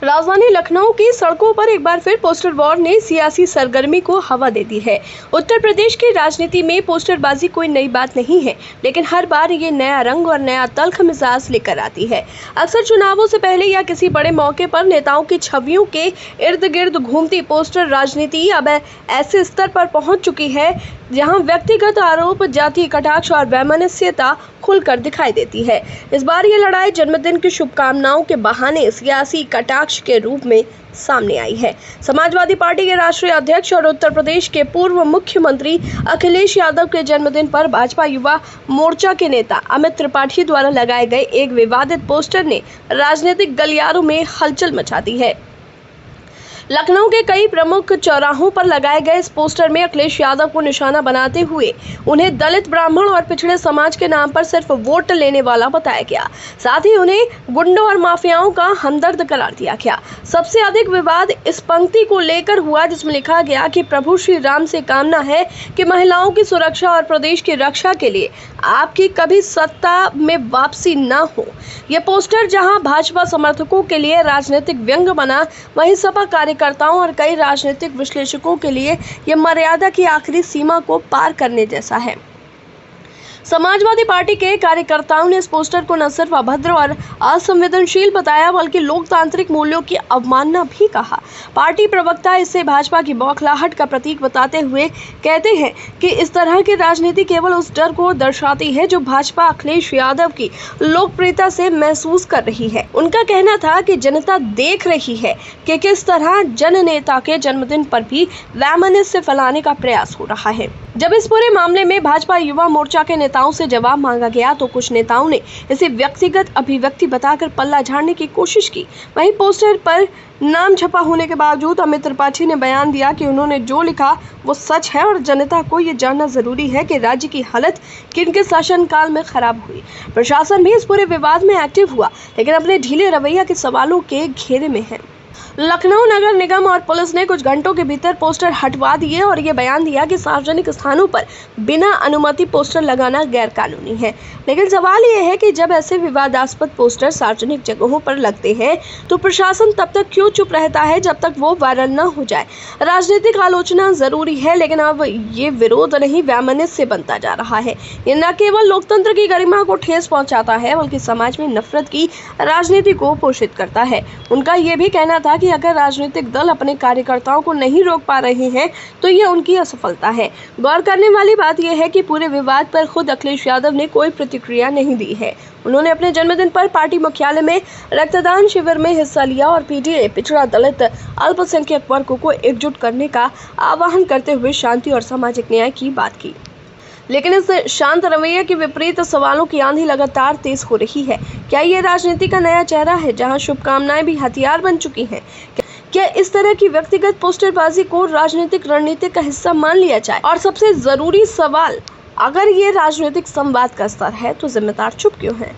राजधानी लखनऊ की सड़कों पर एक बार फिर पोस्टर वॉर ने सियासी सरगर्मी को हवा दे दी है। उत्तर प्रदेश की राजनीति में पोस्टरबाजी कोई नई बात नहीं है, लेकिन हर बार ये नया रंग और नया तल्ख मिजाज लेकर आती है। अक्सर चुनावों से पहले या किसी बड़े मौके पर नेताओं की छवियों के इर्द गिर्द घूमती पोस्टर राजनीति अब ऐसे स्तर पर पहुंच चुकी है जहां व्यक्तिगत आरोप, जातीय कटाक्ष और वैमनस्यता खुलकर दिखाई देती है। इस बार ये लड़ाई जन्मदिन की शुभकामनाओं के बहाने सियासी कटाक्ष के रूप में सामने आई है। समाजवादी पार्टी के राष्ट्रीय अध्यक्ष और उत्तर प्रदेश के पूर्व मुख्यमंत्री अखिलेश यादव के जन्मदिन पर भाजपा युवा मोर्चा के नेता अमित त्रिपाठी द्वारा लगाए गए एक विवादित पोस्टर ने राजनीतिक गलियारों में हलचल मचा दी है। लखनऊ के कई प्रमुख चौराहों पर लगाए गए इस पोस्टर में अखिलेश यादव को निशाना बनाते हुए उन्हें दलित, ब्राह्मण और पिछड़े समाज के नाम पर सिर्फ वोट लेने वाला बताया गया। साथ ही उन्हें गुंडों और माफियाओं का हमदर्द करार दिया गया। सबसे अधिक विवाद इस पंक्ति को लेकर हुआ जिसमें लिखा गया कि प्रभु श्री राम से कामना है कि महिलाओं की सुरक्षा और प्रदेश की रक्षा के लिए आपकी कभी सत्ता में वापसी न हो। यह पोस्टर जहां भाजपा समर्थकों के लिए राजनीतिक व्यंग बना, वहीं सपा कार्यकर्ताओं और कई राजनीतिक विश्लेषकों के लिए यह मर्यादा की आखिरी सीमा को पार करने जैसा है। समाजवादी पार्टी के कार्यकर्ताओं ने इस पोस्टर को न सिर्फ अभद्र और असंवेदनशील बताया बल्कि लोकतांत्रिक मूल्यों की अवमानना भी कहा। पार्टी प्रवक्ता इसे भाजपा की बौखलाहट का प्रतीक बताते हुए कहते हैं कि इस तरह की राजनीति केवल उस डर को दर्शाती है जो भाजपा अखिलेश यादव की लोकप्रियता से महसूस कर रही है। उनका कहना था कि जनता देख रही है कि किस तरह जननेता के जन्मदिन पर भी वैमनस्य फैलाने का प्रयास हो रहा है। जब इस पूरे मामले में भाजपा युवा मोर्चा के नेताओं से जवाब मांगा गया तो कुछ नेताओं ने इसे व्यक्तिगत अभिव्यक्ति बताकर पल्ला झाड़ने की कोशिश की। वहीं पोस्टर पर नाम छपा होने के बावजूद अमित त्रिपाठी ने बयान दिया कि उन्होंने जो लिखा वो सच है और जनता को ये जानना जरूरी है कि राज्य की हालत किनके शासनकाल में खराब हुई। प्रशासन भी इस पूरे विवाद में एक्टिव हुआ, लेकिन अपने ढीले रवैया के सवालों के घेरे में है। लखनऊ नगर निगम और पुलिस ने कुछ घंटों के भीतर पोस्टर हटवा दिए और ये बयान दिया कि सार्वजनिक स्थानों पर बिना अनुमति पोस्टर लगाना गैर कानूनी है। लेकिन सवाल ये है कि जब ऐसे विवादास्पद पोस्टर सार्वजनिक जगहों पर लगते हैं तो प्रशासन तब तक क्यों चुप रहता है जब तक वो वायरल न हो जाए। राजनीतिक आलोचना जरूरी है, लेकिन अब ये विरोध नहीं वैमनस्य बनता जा रहा है। ये न केवल लोकतंत्र की गरिमा को ठेस पहुंचाता है बल्कि समाज में नफरत की राजनीति को पोषित करता है। उनका ये भी कहना था कि अगर राजनीतिक दल अपने कार्यकर्ताओं को नहीं रोक पा रहे हैं तो यह उनकी असफलता है। गौर करने वाली बात यह है कि पूरे विवाद पर खुद अखिलेश यादव ने कोई प्रतिक्रिया नहीं दी है। उन्होंने अपने जन्मदिन पर पार्टी मुख्यालय में रक्तदान शिविर में हिस्सा लिया और पीटीए, पिछड़ा, दलित, अल्पसंख्यक वर्गों को एकजुट करने का आह्वान करते हुए शांति और सामाजिक न्याय की बात की। लेकिन इस शांत रवैये के विपरीत सवालों की आंधी लगातार तेज हो रही है। क्या ये राजनीति का नया चेहरा है जहां शुभकामनाएं भी हथियार बन चुकी हैं? क्या इस तरह की व्यक्तिगत पोस्टरबाजी को राजनीतिक रणनीति का हिस्सा मान लिया जाए? और सबसे जरूरी सवाल, अगर ये राजनीतिक संवाद का स्तर है तो जिम्मेदार चुप क्यों है?